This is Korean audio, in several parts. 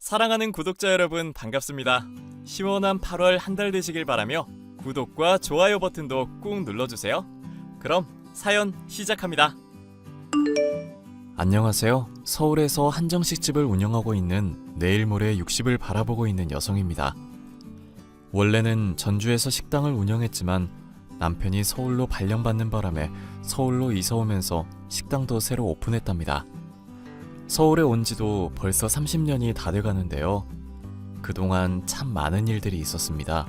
사랑하는 구독자 여러분 반갑습니다. 시원한 8월 한 달 되시길 바라며 구독과 좋아요 버튼도 꾹 눌러주세요. 그럼 사연 시작합니다. 안녕하세요. 서울에서 한정식집을 운영하고 있는 내일 모레 60을 바라보고 있는 여성입니다. 원래는 전주에서 식당을 운영했지만 남편이 서울로 발령받는 바람에 서울로 이사 오면서 식당도 새로 오픈했답니다. 서울에 온 지도 벌써 30년이 다 돼가는데요. 그동안 참 많은 일들이 있었습니다.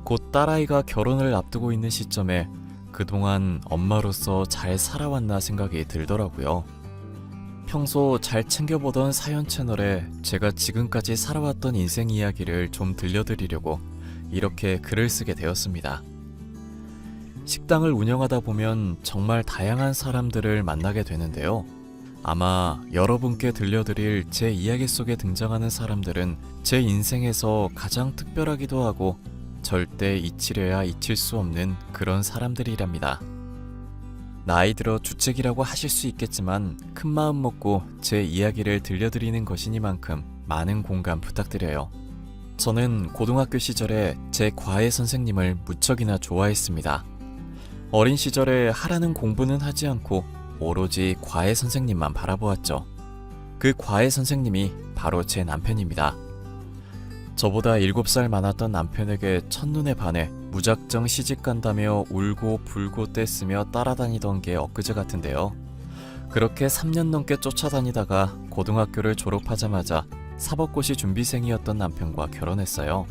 곧 딸아이가 결혼을 앞두고 있는 시점에 그동안 엄마로서 잘 살아왔나 생각이 들더라고요. 평소 잘 챙겨보던 사연 채널에 제가 지금까지 살아왔던 인생 이야기를 좀 들려드리려고 이렇게 글을 쓰게 되었습니다. 식당을 운영하다 보면 정말 다양한 사람들을 만나게 되는데요. 아마 여러분께 들려드릴 제 이야기 속에 등장하는 사람들은 제 인생에서 가장 특별하기도 하고 절대 잊히려야 잊힐 수 없는 그런 사람들이랍니다. 나이 들어 주책이라고 하실 수 있겠지만 큰 마음 먹고 제 이야기를 들려드리는 것이니만큼 많은 공감 부탁드려요. 저는 고등학교 시절에 제 과외 선생님을 무척이나 좋아했습니다. 어린 시절에 하라는 공부는 하지 않고 오로지 과외 선생님만 바라보았죠. 그 과외 선생님이 바로 제 남편입니다. 저보다 7살 많았던 남편에게 첫눈에 반해 무작정 시집간다며 울고 불고 떼쓰며 따라다니던 게 엊그제 같은데요. 그렇게 3년 넘게 쫓아다니다가 고등학교를 졸업하자마자 사법고시 준비생이었던 남편과 결혼했어요.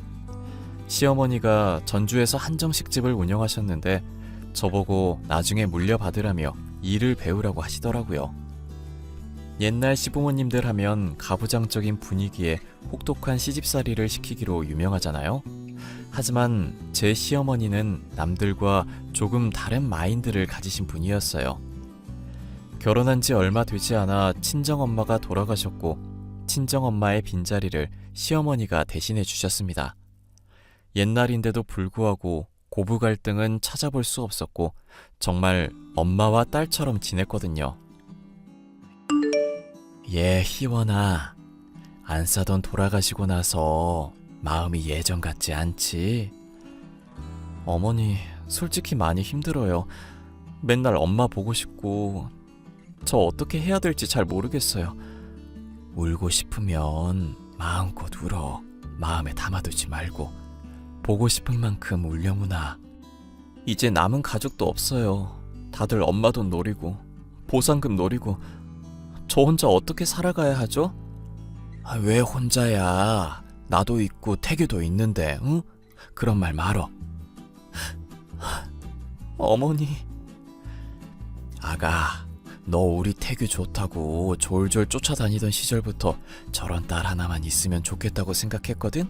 시어머니가 전주에서 한정식집을 운영하셨는데 저보고 나중에 물려받으라며 일을 배우라고 하시더라고요. 옛날 시부모님들 하면 가부장적인 분위기에 혹독한 시집살이를 시키기로 유명하잖아요. 하지만 제 시어머니는 남들과 조금 다른 마인드를 가지신 분이었어요. 결혼한 지 얼마 되지 않아 친정엄마가 돌아가셨고 친정엄마의 빈자리를 시어머니가 대신해 주셨습니다. 옛날인데도 불구하고 고부 갈등은 찾아볼 수 없었고 정말 엄마와 딸처럼 지냈거든요. 희원아, 안싸던 돌아가시고 나서 마음이 예전 같지 않지? 어머니, 솔직히 많이 힘들어요. 맨날 엄마 보고 싶고 저 어떻게 해야 될지 잘 모르겠어요. 울고 싶으면 마음껏 울어. 마음에 담아두지 말고 보고 싶은 만큼 울려무나. 이제 남은 가족도 없어요. 다들 엄마 돈 노리고 보상금 노리고 저 혼자 어떻게 살아가야 하죠? 왜 혼자야? 나도 있고 태규도 있는데, 응? 그런 말 말어. 어머니. 아가, 너 우리 태규 좋다고 졸졸 쫓아다니던 시절부터 저런 딸 하나만 있으면 좋겠다고 생각했거든?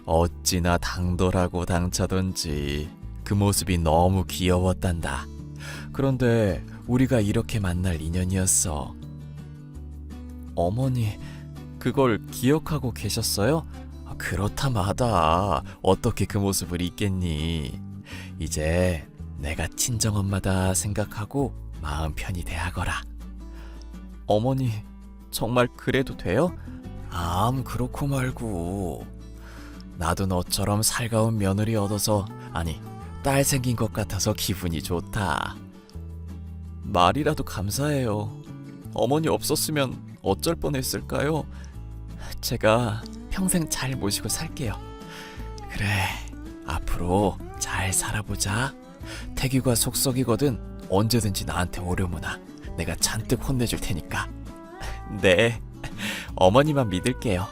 어찌나 당돌하고 당차던지 그 모습이 너무 귀여웠단다. 그런데 우리가 이렇게 만날 인연이었어. 어머니, 그걸 기억하고 계셨어요? 그렇다 마다 어떻게 그 모습을 잊겠니? 이제 내가 친정엄마다 생각하고 마음 편히 대하거라. 어머니, 정말 그래도 돼요? 그렇고 말고. 나도 너처럼 살가운 며느리 얻어서, 아니, 딸 생긴 것 같아서 기분이 좋다. 말이라도 감사해요. 어머니 없었으면 어쩔 뻔했을까요? 제가 평생 잘 모시고 살게요. 그래, 앞으로 잘 살아보자. 태규가 속썩이거든 언제든지 나한테 오려무나. 내가 잔뜩 혼내줄 테니까. 네, 어머니만 믿을게요.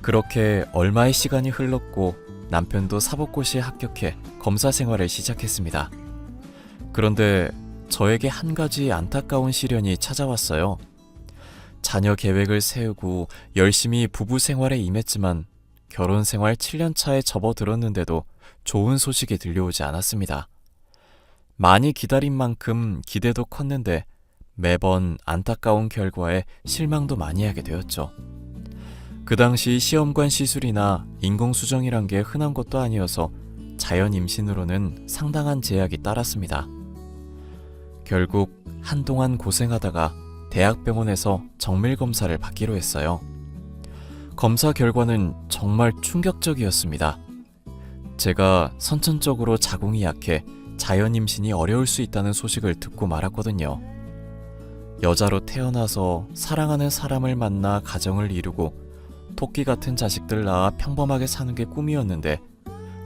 그렇게 얼마의 시간이 흘렀고 남편도 사법고시에 합격해 검사 생활을 시작했습니다. 그런데 저에게 한 가지 안타까운 시련이 찾아왔어요. 자녀 계획을 세우고 열심히 부부 생활에 임했지만 결혼 생활 7년 차에 접어들었는데도 좋은 소식이 들려오지 않았습니다. 많이 기다린 만큼 기대도 컸는데 매번 안타까운 결과에 실망도 많이 하게 되었죠. 그 당시 시험관 시술이나 인공수정이란 게 흔한 것도 아니어서 자연 임신으로는 상당한 제약이 따랐습니다. 결국 한동안 고생하다가 대학병원에서 정밀검사를 받기로 했어요. 검사 결과는 정말 충격적이었습니다. 제가 선천적으로 자궁이 약해 자연 임신이 어려울 수 있다는 소식을 듣고 말았거든요. 여자로 태어나서 사랑하는 사람을 만나 가정을 이루고 토끼 같은 자식들 낳아 평범하게 사는 게 꿈이었는데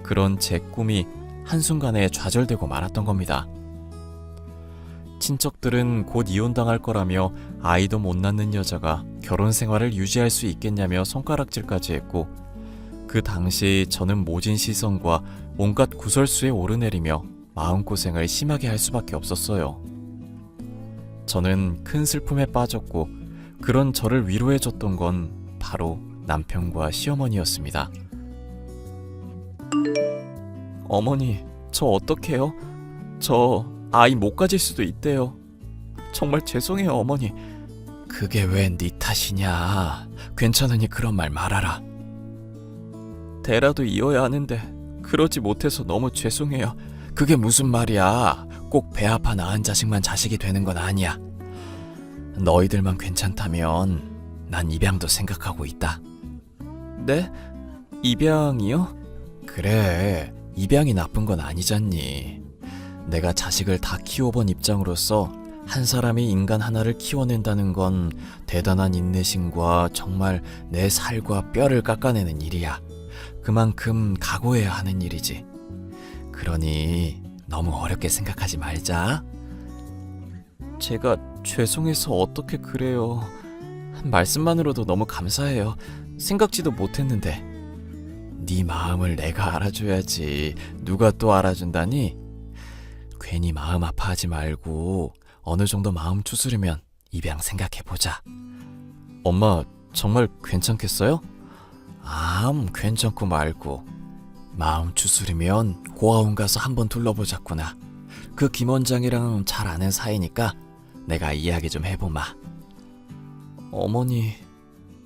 그런 제 꿈이 한순간에 좌절되고 말았던 겁니다. 친척들은 곧 이혼당할 거라며 아이도 못 낳는 여자가 결혼 생활을 유지할 수 있겠냐며 손가락질까지 했고 그 당시 저는 모진 시선과 온갖 구설수에 오르내리며 마음고생을 심하게 할 수밖에 없었어요. 저는 큰 슬픔에 빠졌고 그런 저를 위로해줬던 건 바로 남편과 시어머니였습니다. 어머니, 저 어떡해요? 저 아이 못 가질 수도 있대요. 정말 죄송해요, 어머니. 그게 왜 네 탓이냐. 괜찮으니 그런 말 말아라. 대라도 이어야 하는데 그러지 못해서 너무 죄송해요. 그게 무슨 말이야. 꼭 배 아파 낳은 자식만 자식이 되는 건 아니야. 너희들만 괜찮다면 난 입양도 생각하고 있다. 네? 입양이요? 그래, 입양이 나쁜 건 아니잖니. 내가 자식을 다 키워본 입장으로서 한 사람이 인간 하나를 키워낸다는 건 대단한 인내심과 정말 내 살과 뼈를 깎아내는 일이야. 그만큼 각오해야 하는 일이지. 그러니 너무 어렵게 생각하지 말자. 제가 죄송해서 어떻게 그래요. 말씀만으로도 너무 감사해요. 생각지도 못했는데. 네 마음을 내가 알아줘야지. 누가 또 알아준다니? 괜히 마음 아파하지 말고 어느 정도 마음 추스르면 입양 생각해보자. 엄마, 정말 괜찮겠어요? 괜찮고 말고. 마음 추스르면 고아원 가서 한번 둘러보자꾸나. 그 김 원장이랑 잘 아는 사이니까 내가 이야기 좀 해보마. 어머니,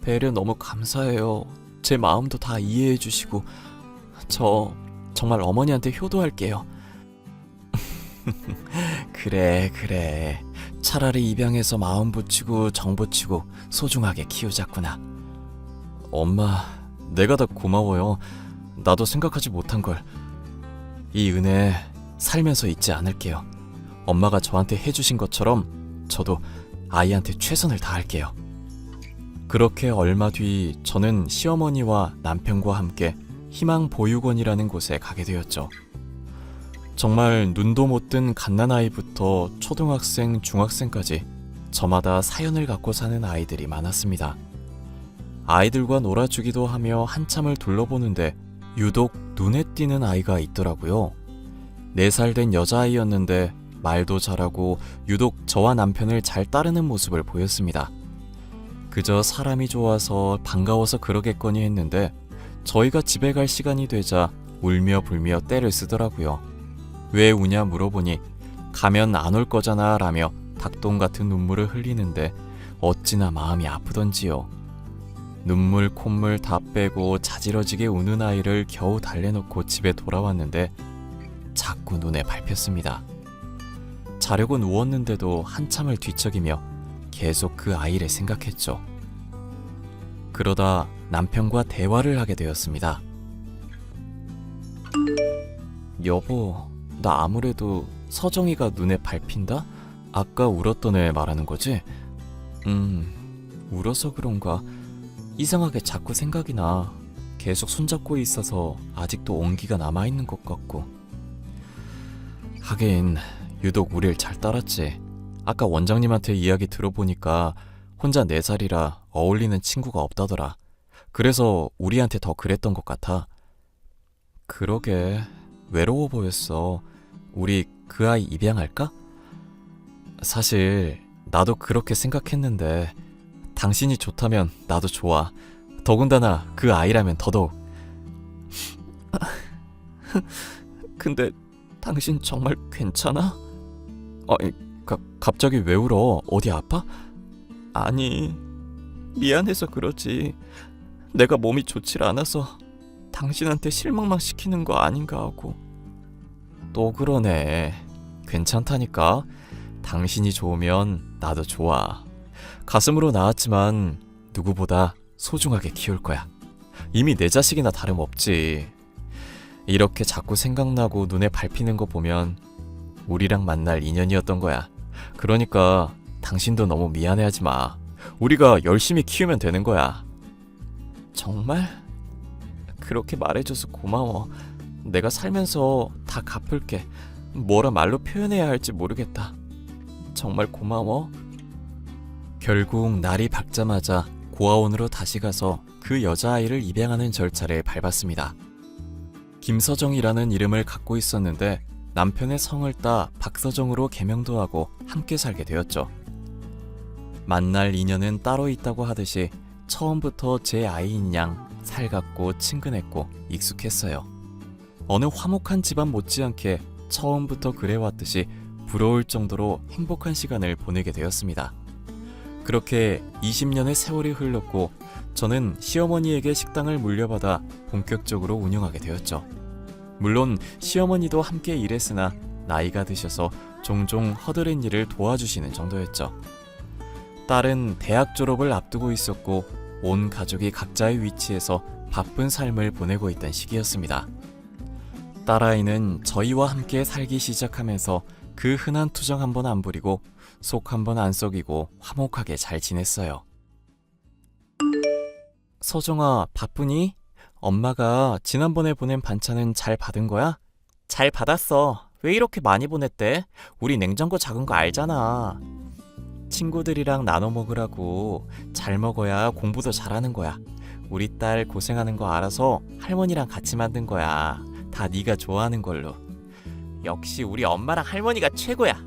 배려 너무 감사해요. 제 마음도 다 이해해 주시고. 저 정말 어머니한테 효도할게요. 그래. 차라리 입양해서 마음 붙이고 정 붙이고 소중하게 키우자꾸나. 엄마, 내가 다 고마워요. 나도 생각하지 못한 걸. 이 은혜 살면서 잊지 않을게요. 엄마가 저한테 해주신 것처럼 저도 아이한테 최선을 다할게요. 그렇게 얼마 뒤 저는 시어머니와 남편과 함께 희망보육원이라는 곳에 가게 되었죠. 정말 눈도 못 뜬 갓난아이부터 초등학생, 중학생까지 저마다 사연을 갖고 사는 아이들이 많았습니다. 아이들과 놀아주기도 하며 한참을 둘러보는데 유독 눈에 띄는 아이가 있더라고요. 4살 된 여자아이였는데 말도 잘하고 유독 저와 남편을 잘 따르는 모습을 보였습니다. 그저 사람이 좋아서 반가워서 그러겠거니 했는데 저희가 집에 갈 시간이 되자 울며 불며 떼를 쓰더라고요. 왜 우냐 물어보니 가면 안 올 거잖아 라며 닭똥 같은 눈물을 흘리는데 어찌나 마음이 아프던지요. 눈물 콧물 다 빼고 자지러지게 우는 아이를 겨우 달래놓고 집에 돌아왔는데 자꾸 눈에 밟혔습니다. 자려고 누웠는데도 한참을 뒤척이며 계속 그 아이를 생각했죠. 그러다 남편과 대화를 하게 되었습니다. 여보, 나 아무래도 서정이가 눈에 밟힌다? 아까 울었던 애 말하는 거지? 울어서 그런가? 이상하게 자꾸 생각이 나. 계속 손잡고 있어서 아직도 온기가 남아있는 것 같고. 하긴 유독 우릴 잘 따랐지. 아까 원장님한테 이야기 들어보니까 혼자 4살이라 어울리는 친구가 없다더라. 그래서 우리한테 더 그랬던 것 같아. 그러게, 외로워 보였어. 우리 그 아이 입양할까? 사실 나도 그렇게 생각했는데 당신이 좋다면 나도 좋아. 더군다나 그 아이라면 더더욱. 근데 당신 정말 괜찮아? 갑자기 왜 울어? 어디 아파? 아니, 미안해서 그러지. 내가 몸이 좋질 않아서 당신한테 실망만 시키는 거 아닌가 하고. 또 그러네. 괜찮다니까. 당신이 좋으면 나도 좋아. 가슴으로 낳았지만 누구보다 소중하게 키울 거야. 이미 내 자식이나 다름없지. 이렇게 자꾸 생각나고 눈에 밟히는 거 보면 우리랑 만날 인연이었던 거야. 그러니까 당신도 너무 미안해하지 마. 우리가 열심히 키우면 되는 거야. 정말? 그렇게 말해줘서 고마워. 내가 살면서 다 갚을게. 뭐라 말로 표현해야 할지 모르겠다. 정말 고마워. 결국 날이 밝자마자 고아원으로 다시 가서 그 여자아이를 입양하는 절차를 밟았습니다. 김서정이라는 이름을 갖고 있었는데 남편의 성을 따 박서정으로 개명도 하고 함께 살게 되었죠. 만날 인연은 따로 있다고 하듯이 처음부터 제 아이인 양 살갑고 친근했고 익숙했어요. 어느 화목한 집안 못지않게 처음부터 그래왔듯이 부러울 정도로 행복한 시간을 보내게 되었습니다. 그렇게 20년의 세월이 흘렀고 저는 시어머니에게 식당을 물려받아 본격적으로 운영하게 되었죠. 물론 시어머니도 함께 일했으나 나이가 드셔서 종종 허드렛 일을 도와주시는 정도였죠. 딸은 대학 졸업을 앞두고 있었고 온 가족이 각자의 위치에서 바쁜 삶을 보내고 있던 시기였습니다. 딸아이는 저희와 함께 살기 시작하면서 그 흔한 투정 한 번 안 부리고 속 한 번 안 썩이고 화목하게 잘 지냈어요. 서정아, 바쁘니? 엄마가 지난번에 보낸 반찬은 잘 받은 거야? 잘 받았어. 왜 이렇게 많이 보냈대? 우리 냉장고 작은 거 알잖아. 친구들이랑 나눠 먹으라고. 잘 먹어야 공부도 잘하는 거야. 우리 딸 고생하는 거 알아서 할머니랑 같이 만든 거야. 다 네가 좋아하는 걸로. 역시 우리 엄마랑 할머니가 최고야.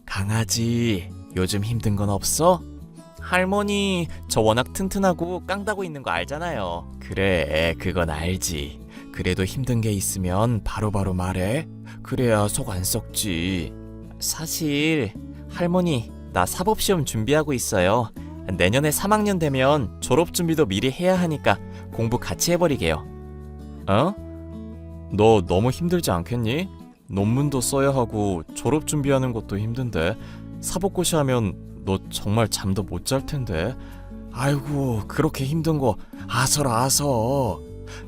강아지, 요즘 힘든 건 없어? 할머니, 저 워낙 튼튼하고 깡다고 있는 거 알잖아요. 그래, 그건 알지. 그래도 힘든 게 있으면 바로바로 말해. 그래야 속 안 썩지. 사실 할머니, 나 사법시험 준비하고 있어요. 내년에 3학년 되면 졸업 준비도 미리 해야 하니까 공부 같이 해버리게요. 어? 너 너무 힘들지 않겠니? 논문도 써야 하고 졸업 준비하는 것도 힘든데 사법고시 하면 너 정말 잠도 못 잘 텐데. 아이고, 그렇게 힘든 거 아서라 아서.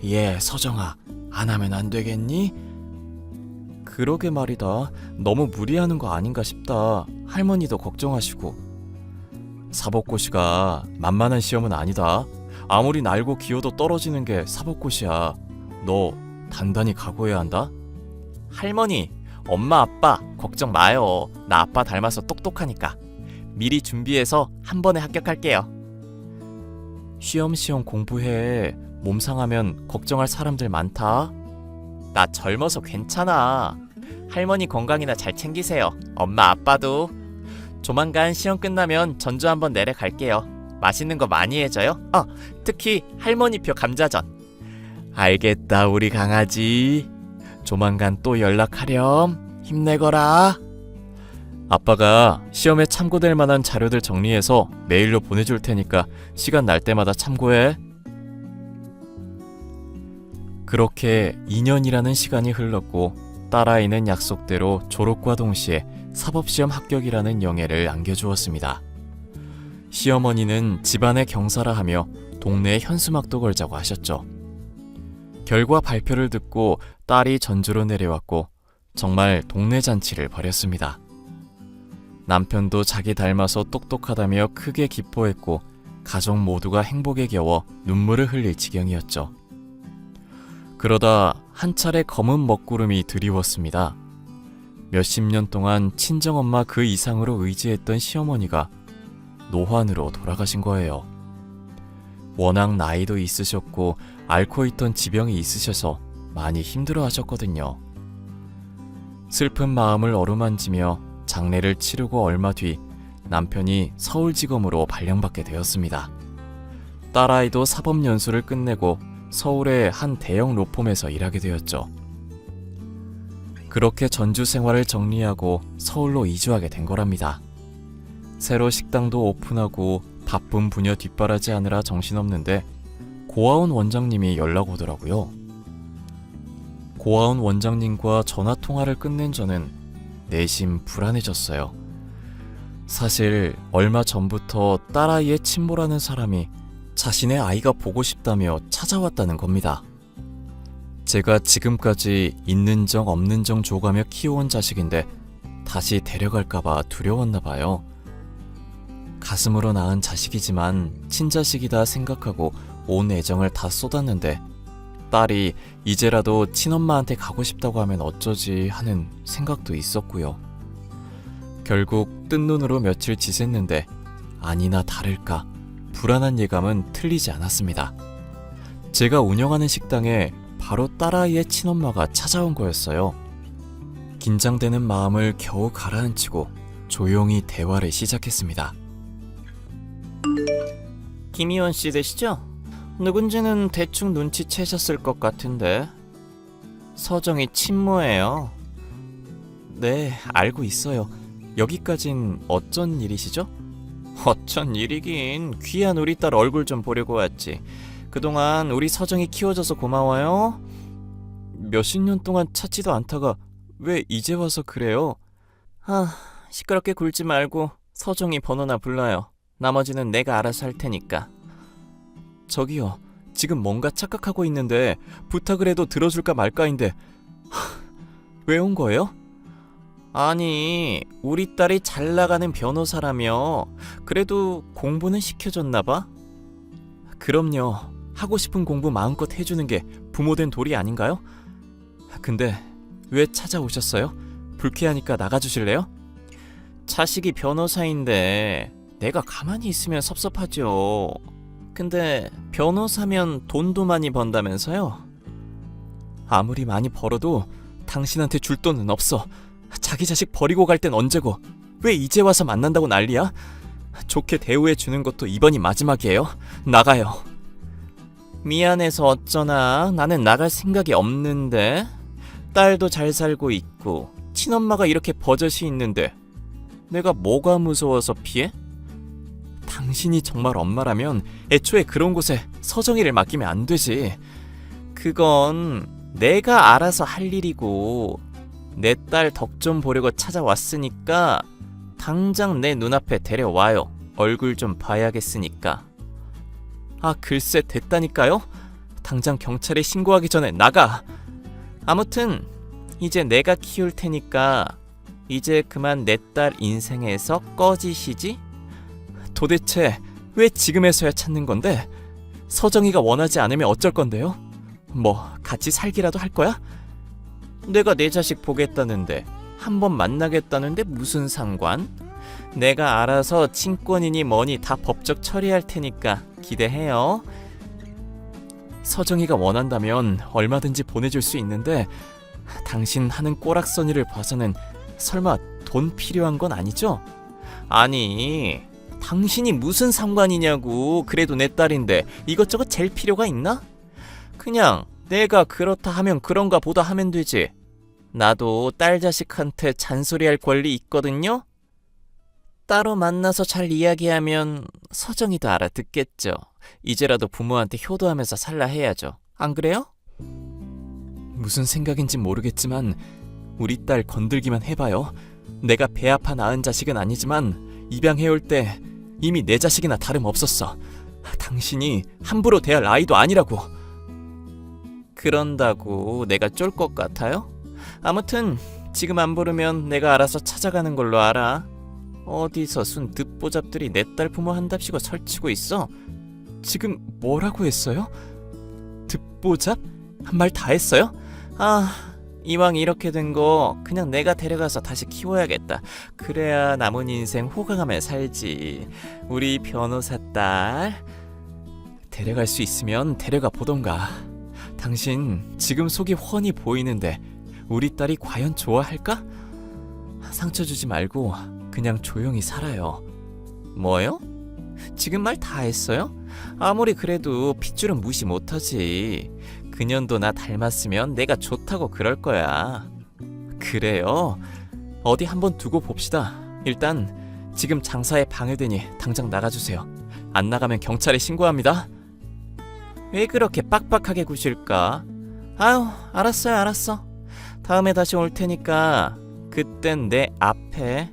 예, 서정아, 안 하면 안 되겠니? 그러게 말이다. 너무 무리하는 거 아닌가 싶다. 할머니도 걱정하시고. 사법고시가 만만한 시험은 아니다. 아무리 날고 기어도 떨어지는 게 사법고시야. 너 단단히 각오해야 한다. 할머니, 엄마 아빠 걱정 마요. 나 아빠 닮아서 똑똑하니까. 미리 준비해서 한 번에 합격할게요. 쉬엄쉬엄 공부해. 몸 상하면 걱정할 사람들 많다. 나 젊어서 괜찮아. 할머니 건강이나 잘 챙기세요. 엄마 아빠도. 조만간 시험 끝나면 전주 한번 내려갈게요. 맛있는 거 많이 해줘요. 특히 할머니표 감자전. 알겠다, 우리 강아지. 조만간 또 연락하렴. 힘내거라. 아빠가 시험에 참고될 만한 자료들 정리해서 메일로 보내줄 테니까 시간 날 때마다 참고해. 그렇게 2년이라는 시간이 흘렀고 딸아이는 약속대로 졸업과 동시에 사법시험 합격이라는 영예를 안겨주었습니다. 시어머니는 집안의 경사라 하며 동네에 현수막도 걸자고 하셨죠. 결과 발표를 듣고 딸이 전주로 내려왔고 정말 동네 잔치를 벌였습니다. 남편도 자기 닮아서 똑똑하다며 크게 기뻐했고 가족 모두가 행복에 겨워 눈물을 흘릴 지경이었죠. 그러다 한 차례 검은 먹구름이 드리웠습니다. 몇십 년 동안 친정엄마 그 이상으로 의지했던 시어머니가 노환으로 돌아가신 거예요. 워낙 나이도 있으셨고 앓고 있던 지병이 있으셔서 많이 힘들어 하셨거든요. 슬픈 마음을 어루만지며 장례를 치르고 얼마 뒤 남편이 서울지검으로 발령받게 되었습니다. 딸아이도 사법연수를 끝내고 서울의 한 대형 로펌에서 일하게 되었죠. 그렇게 전주 생활을 정리하고 서울로 이주하게 된 거랍니다. 새로 식당도 오픈하고 바쁜 부녀 뒷바라지 하느라 정신없는데 고아원 원장님이 연락 오더라고요. 고아원 원장님과 전화통화를 끝낸 저는 내심 불안해졌어요. 사실 얼마 전부터 딸아이의 친모라는 사람이 자신의 아이가 보고 싶다며 찾아왔다는 겁니다. 제가 지금까지 있는 정 없는 정 줘가며 키워온 자식인데 다시 데려갈까봐 두려웠나 봐요. 가슴으로 낳은 자식이지만 친자식이다 생각하고 온 애정을 다 쏟았는데 딸이 이제라도 친엄마한테 가고 싶다고 하면 어쩌지 하는 생각도 있었고요. 결국 뜬 눈으로 며칠 지샜는데 아니나 다를까 불안한 예감은 틀리지 않았습니다. 제가 운영하는 식당에 바로 딸아이의 친엄마가 찾아온 거였어요. 긴장되는 마음을 겨우 가라앉히고 조용히 대화를 시작했습니다. 김희원 씨 되시죠? 누군지는 대충 눈치채셨을 것 같은데. 서정이 친모예요. 네, 알고 있어요. 여기까진 어쩐 일이시죠? 어쩐 일이긴. 귀한 우리 딸 얼굴 좀 보려고 왔지. 그동안 우리 서정이 키워줘서 고마워요. 몇십 년 동안 찾지도 않다가 왜 이제 와서 그래요? 시끄럽게 굴지 말고 서정이 번호나 불러요. 나머지는 내가 알아서 할 테니까. 저기요, 지금 뭔가 착각하고 있는데 부탁을 해도 들어줄까 말까인데 왜 온 거예요? 아니, 우리 딸이 잘 나가는 변호사라며. 그래도 공부는 시켜줬나 봐? 그럼요. 하고 싶은 공부 마음껏 해주는 게 부모된 도리 아닌가요? 근데 왜 찾아오셨어요? 불쾌하니까 나가주실래요? 자식이 변호사인데 내가 가만히 있으면 섭섭하죠. 근데 변호사면 돈도 많이 번다면서요? 아무리 많이 벌어도 당신한테 줄 돈은 없어. 자기 자식 버리고 갈 땐 언제고 왜 이제 와서 만난다고 난리야? 좋게 대우해 주는 것도 이번이 마지막이에요. 나가요. 미안해서 어쩌나. 나는 나갈 생각이 없는데. 딸도 잘 살고 있고 친엄마가 이렇게 버젓이 있는데 내가 뭐가 무서워서 피해? 당신이 정말 엄마라면 애초에 그런 곳에 서정이를 맡기면 안 되지. 그건 내가 알아서 할 일이고 내 딸 덕 좀 보려고 찾아왔으니까 당장 내 눈앞에 데려와요. 얼굴 좀 봐야겠으니까. 글쎄 됐다니까요. 당장 경찰에 신고하기 전에 나가. 아무튼 이제 내가 키울 테니까 이제 그만 내 딸 인생에서 꺼지시지? 도대체 왜 지금에서야 찾는 건데? 서정이가 원하지 않으면 어쩔 건데요? 뭐 같이 살기라도 할 거야? 내가 내 자식 보겠다는데, 한번 만나겠다는데 무슨 상관? 내가 알아서 친권이니 뭐니 다 법적 처리할 테니까 기대해요. 서정이가 원한다면 얼마든지 보내줄 수 있는데 당신 하는 꼬락서니를 봐서는 설마 돈 필요한 건 아니죠? 아니, 당신이 무슨 상관이냐고. 그래도 내 딸인데 이것저것 잴 필요가 있나? 그냥 내가 그렇다 하면 그런가 보다 하면 되지. 나도 딸 자식한테 잔소리할 권리 있거든요? 따로 만나서 잘 이야기하면 서정이도 알아듣겠죠. 이제라도 부모한테 효도하면서 살라 해야죠. 안 그래요? 무슨 생각인지 모르겠지만 우리 딸 건들기만 해봐요. 내가 배 아파 낳은 자식은 아니지만 입양해올 때 이미 내 자식이나 다름없었어. 당신이 함부로 대할 아이도 아니라고. 그런다고 내가 쫄 것 같아요? 아무튼 지금 안 부르면 내가 알아서 찾아가는 걸로 알아. 어디서 순 듣보잡들이 내 딸 부모 한답시고 설치고 있어. 지금 뭐라고 했어요? 듣보잡? 말 다 했어요? 이왕 이렇게 된 거 그냥 내가 데려가서 다시 키워야겠다. 그래야 남은 인생 호강하며 살지. 우리 변호사 딸 데려갈 수 있으면 데려가 보던가. 당신 지금 속이 훤히 보이는데 우리 딸이 과연 좋아할까? 상처 주지 말고 그냥 조용히 살아요. 뭐요? 지금 말 다 했어요? 아무리 그래도 핏줄은 무시 못하지. 그년도 나 닮았으면 내가 좋다고 그럴 거야. 그래요? 어디 한번 두고 봅시다. 일단 지금 장사에 방해되니 당장 나가주세요. 안 나가면 경찰에 신고합니다. 왜 그렇게 빡빡하게 구실까? 아유, 알았어. 다음에 다시 올 테니까 그땐 내 앞에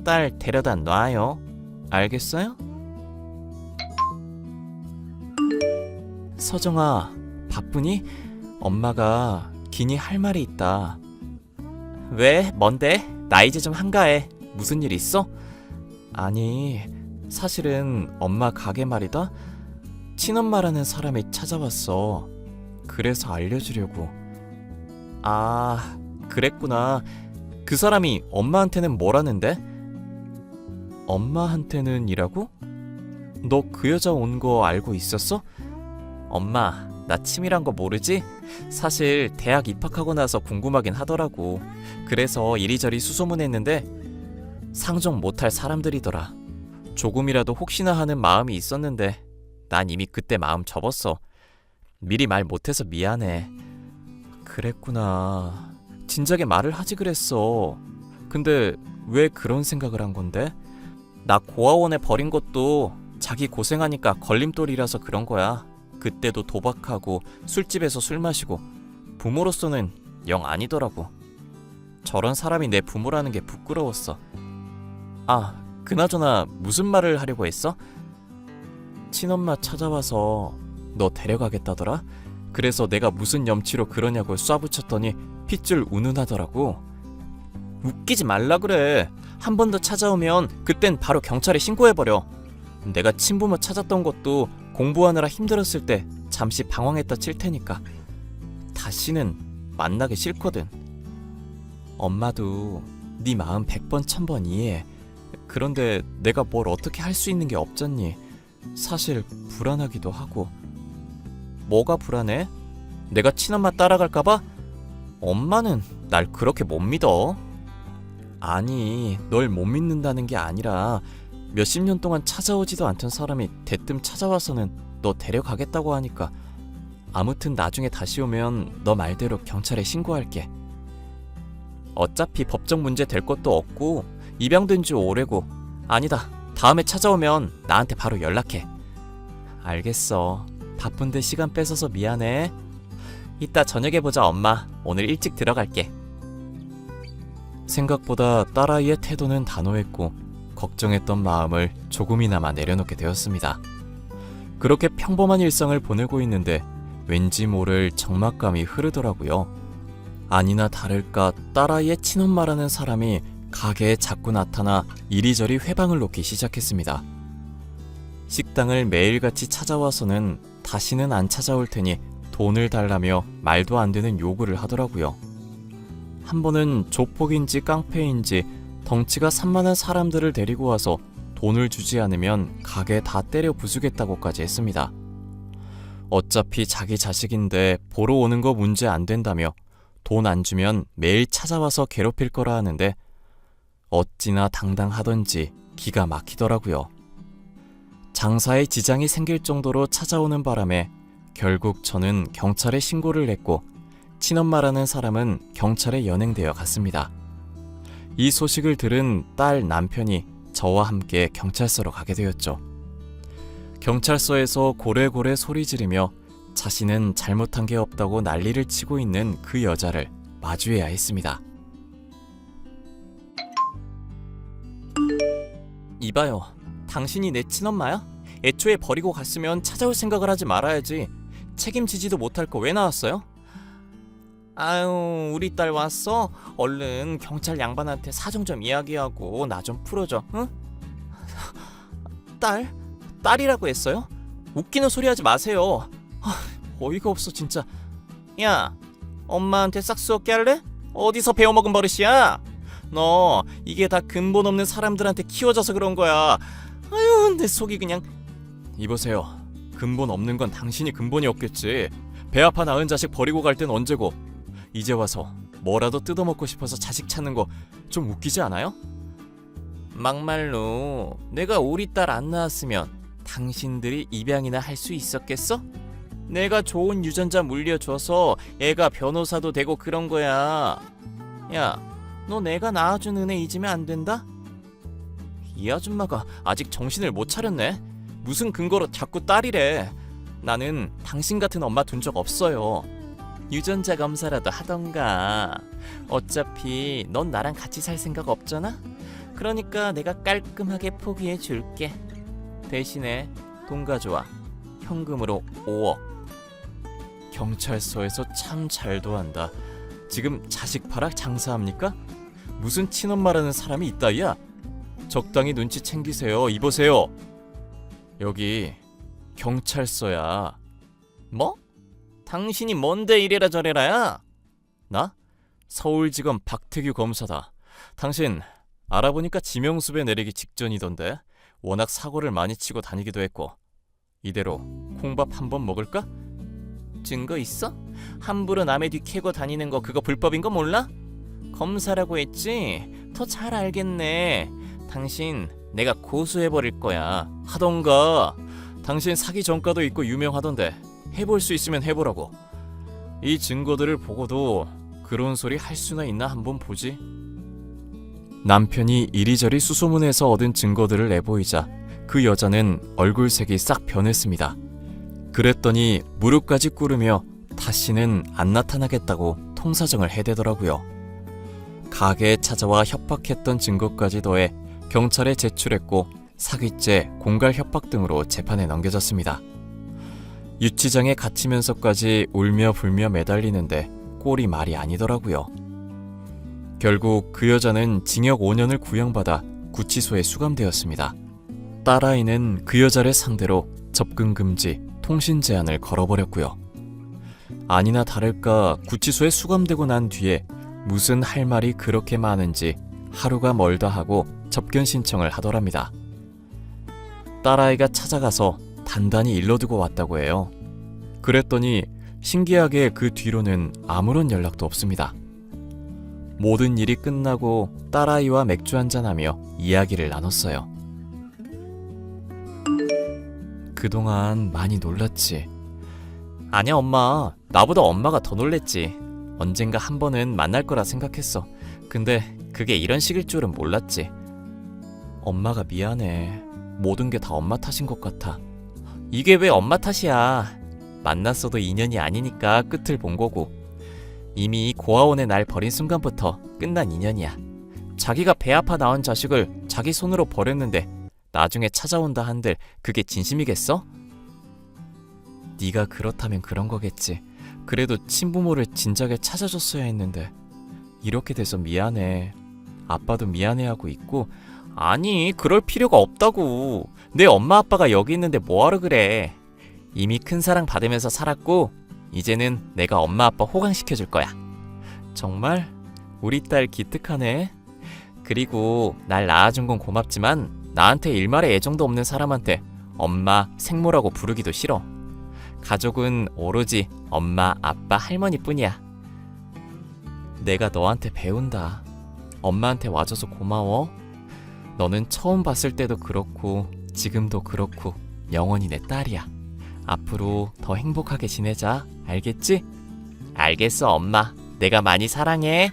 딸 데려다 놔요. 알겠어요? 서정아, 바쁘니? 엄마가 기니 할 말이 있다. 왜? 뭔데? 나 이제 좀 한가해. 무슨 일 있어? 아니, 사실은 엄마 가게 말이다. 친엄마라는 사람이 찾아왔어. 그래서 알려주려고. 아, 그랬구나. 그 사람이 엄마한테는 뭐라는데? 엄마한테는 이라고? 너 그 여자 온 거 알고 있었어? 엄마, 나 치밀한 거 모르지? 사실 대학 입학하고 나서 궁금하긴 하더라고. 그래서 이리저리 수소문했는데 상종 못할 사람들이더라. 조금이라도 혹시나 하는 마음이 있었는데 난 이미 그때 마음 접었어. 미리 말 못해서 미안해. 그랬구나. 진작에 말을 하지 그랬어. 근데 왜 그런 생각을 한 건데? 나 고아원에 버린 것도 자기 고생하니까 걸림돌이라서 그런 거야. 그때도 도박하고 술집에서 술 마시고 부모로서는 영 아니더라고. 저런 사람이 내 부모라는 게 부끄러웠어. 아, 그나저나 무슨 말을 하려고 했어? 친엄마 찾아와서 너 데려가겠다더라? 그래서 내가 무슨 염치로 그러냐고 쏴붙였더니 핏줄 운운하더라고. 웃기지 말라 그래. 한 번 더 찾아오면 그땐 바로 경찰에 신고해버려. 내가 친부모 찾았던 것도 공부하느라 힘들었을 때 잠시 방황했다 칠 테니까. 다시는 만나기 싫거든. 엄마도 네 마음 100번 1000번 이해해. 그런데 내가 뭘 어떻게 할 수 있는 게 없잖니. 사실 불안하기도 하고. 뭐가 불안해? 내가 친엄마 따라갈까봐? 엄마는 날 그렇게 못 믿어. 아니, 널 못 믿는다는 게 아니라 몇십 년 동안 찾아오지도 않던 사람이 대뜸 찾아와서는 너 데려가겠다고 하니까. 아무튼 나중에 다시 오면 너 말대로 경찰에 신고할게. 어차피 법적 문제 될 것도 없고 입양된 지 오래고. 아니다, 다음에 찾아오면 나한테 바로 연락해. 알겠어. 바쁜데 시간 뺏어서 미안해. 이따 저녁에 보자 엄마. 오늘 일찍 들어갈게. 생각보다 딸아이의 태도는 단호했고 걱정했던 마음을 조금이나마 내려놓게 되었습니다. 그렇게 평범한 일상을 보내고 있는데 왠지 모를 적막감이 흐르더라고요. 아니나 다를까 딸아이의 친엄마라는 사람이 가게에 자꾸 나타나 이리저리 회방을 놓기 시작했습니다. 식당을 매일같이 찾아와서는 다시는 안 찾아올 테니 돈을 달라며 말도 안 되는 요구를 하더라고요. 한 번은 조폭인지 깡패인지 덩치가 산만한 사람들을 데리고 와서 돈을 주지 않으면 가게 다 때려 부수겠다고까지 했습니다. 어차피 자기 자식인데 보러 오는 거 문제 안 된다며 돈 안 주면 매일 찾아와서 괴롭힐 거라 하는데 어찌나 당당하던지 기가 막히더라고요. 장사에 지장이 생길 정도로 찾아오는 바람에 결국 저는 경찰에 신고를 했고 친엄마라는 사람은 경찰에 연행되어 갔습니다. 이 소식을 들은 딸 남편이 저와 함께 경찰서로 가게 되었죠. 경찰서에서 고래고래 소리 지르며 자신은 잘못한 게 없다고 난리를 치고 있는 그 여자를 마주해야 했습니다. 이봐요. 당신이 내 친엄마야? 애초에 버리고 갔으면 찾아올 생각을 하지 말아야지. 책임지지도 못할 거 왜 나왔어요? 아유, 우리 딸 왔어? 얼른 경찰 양반한테 사정 좀 이야기하고 나 좀 풀어줘, 응? 딸? 딸이라고 했어요? 웃기는 소리 하지 마세요. 어이가 없어 진짜. 야, 엄마한테 싹수 없게 할래? 어디서 배워먹은 버릇이야? 너 이게 다 근본 없는 사람들한테 키워져서 그런 거야. 아유, 내 속이 그냥. 이보세요. 근본 없는 건 당신이 근본이 없겠지. 배 아파 낳은 자식 버리고 갈 땐 언제고. 이제 와서 뭐라도 뜯어먹고 싶어서 자식 찾는 거 좀 웃기지 않아요? 막말로 내가 우리 딸 안 낳았으면 당신들이 입양이나 할 수 있었겠어? 내가 좋은 유전자 물려줘서 애가 변호사도 되고 그런 거야. 야, 너 내가 낳아준 은혜 잊으면 안 된다? 이 아줌마가 아직 정신을 못 차렸네. 무슨 근거로 자꾸 딸이래. 나는 당신 같은 엄마 둔 적 없어요. 유전자 검사라도 하던가. 어차피 넌 나랑 같이 살 생각 없잖아? 그러니까 내가 깔끔하게 포기해 줄게. 대신에 돈 가져와. 현금으로 5억. 경찰서에서 참 잘도 한다. 지금 자식 팔아 장사합니까? 무슨 친엄마라는 사람이 있다야? 적당히 눈치 챙기세요. 이보세요. 여기 경찰서야. 뭐? 당신이 뭔데 이래라 저래라야? 나? 서울지검 박태규 검사다. 당신 알아보니까 지명수배 내리기 직전이던데. 워낙 사고를 많이 치고 다니기도 했고. 이대로 콩밥 한번 먹을까? 증거 있어? 함부로 남의 뒤 캐고 다니는 거 그거 불법인 거 몰라? 검사라고 했지? 더 잘 알겠네. 당신 내가 고소해버릴 거야. 하던가. 당신 사기 전과도 있고 유명하던데 해볼 수 있으면 해보라고. 이 증거들을 보고도 그런 소리 할 수나 있나 한번 보지. 남편이 이리저리 수소문해서 얻은 증거들을 내보이자 그 여자는 얼굴색이 싹 변했습니다. 그랬더니 무릎까지 꿇으며 다시는 안 나타나겠다고 통사정을 해대더라고요. 가게에 찾아와 협박했던 증거까지 더해 경찰에 제출했고 사기죄, 공갈 협박 등으로 재판에 넘겨졌습니다. 유치장에 갇히면서까지 울며 불며 매달리는데 꼴이 말이 아니더라고요. 결국 그 여자는 징역 5년을 구형받아 구치소에 수감되었습니다. 딸아이는 그 여자를 상대로 접근 금지, 통신 제한을 걸어버렸고요. 아니나 다를까 구치소에 수감되고 난 뒤에 무슨 할 말이 그렇게 많은지 하루가 멀다 하고 접견 신청을 하더랍니다. 딸아이가 찾아가서 단단히 일러두고 왔다고 해요. 그랬더니 신기하게 그 뒤로는 아무런 연락도 없습니다. 모든 일이 끝나고 딸아이와 맥주 한잔하며 이야기를 나눴어요. 그동안 많이 놀랐지? 아니야 엄마, 나보다 엄마가 더 놀랬지. 언젠가 한 번은 만날 거라 생각했어. 근데 그게 이런 식일 줄은 몰랐지. 엄마가 미안해. 모든 게 다 엄마 탓인 것 같아. 이게 왜 엄마 탓이야. 만났어도 인연이 아니니까 끝을 본 거고. 이미 고아원에 날 버린 순간부터 끝난 인연이야. 자기가 배 아파 낳은 자식을 자기 손으로 버렸는데 나중에 찾아온다 한들 그게 진심이겠어? 네가 그렇다면 그런 거겠지. 그래도 친부모를 진작에 찾아줬어야 했는데. 이렇게 돼서 미안해. 아빠도 미안해하고 있고. 아니 그럴 필요가 없다고. 내 엄마 아빠가 여기 있는데 뭐하러 그래. 이미 큰 사랑 받으면서 살았고 이제는 내가 엄마 아빠 호강시켜줄 거야. 정말? 우리 딸 기특하네. 그리고 날 낳아준 건 고맙지만 나한테 일말의 애정도 없는 사람한테 엄마, 생모라고 부르기도 싫어. 가족은 오로지 엄마, 아빠, 할머니뿐이야. 내가 너한테 배운다. 엄마한테 와줘서 고마워. 너는 처음 봤을 때도 그렇고 지금도 그렇고 영원히 내 딸이야. 앞으로 더 행복하게 지내자. 알겠지? 알겠어 엄마. 내가 많이 사랑해.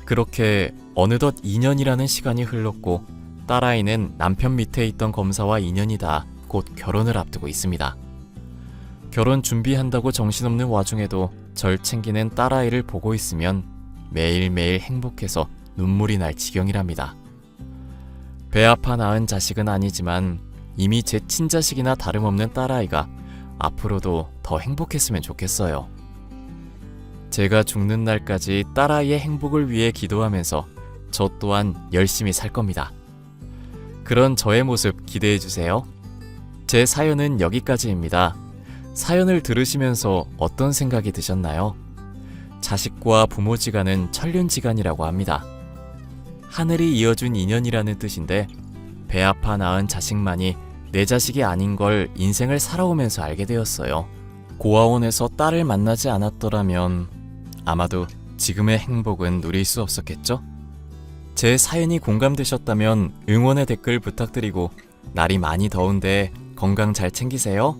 그렇게 어느덧 2년이라는 시간이 흘렀고 딸아이는 남편 밑에 있던 검사와 인연이 다 곧 결혼을 앞두고 있습니다. 결혼 준비한다고 정신없는 와중에도 절 챙기는 딸아이를 보고 있으면 매일매일 행복해서 눈물이 날 지경이랍니다. 배 아파 낳은 자식은 아니지만 이미 제 친자식이나 다름없는 딸아이가 앞으로도 더 행복했으면 좋겠어요. 제가 죽는 날까지 딸아이의 행복을 위해 기도하면서 저 또한 열심히 살 겁니다. 그런 저의 모습 기대해주세요. 제 사연은 여기까지입니다. 사연을 들으시면서 어떤 생각이 드셨나요? 자식과 부모지간은 천륜지간이라고 합니다. 하늘이 이어준 인연이라는 뜻인데 배 아파 낳은 자식만이 내 자식이 아닌 걸 인생을 살아오면서 알게 되었어요. 고아원에서 딸을 만나지 않았더라면 아마도 지금의 행복은 누릴 수 없었겠죠? 제 사연이 공감되셨다면 응원의 댓글 부탁드리고 날이 많이 더운데 건강 잘 챙기세요.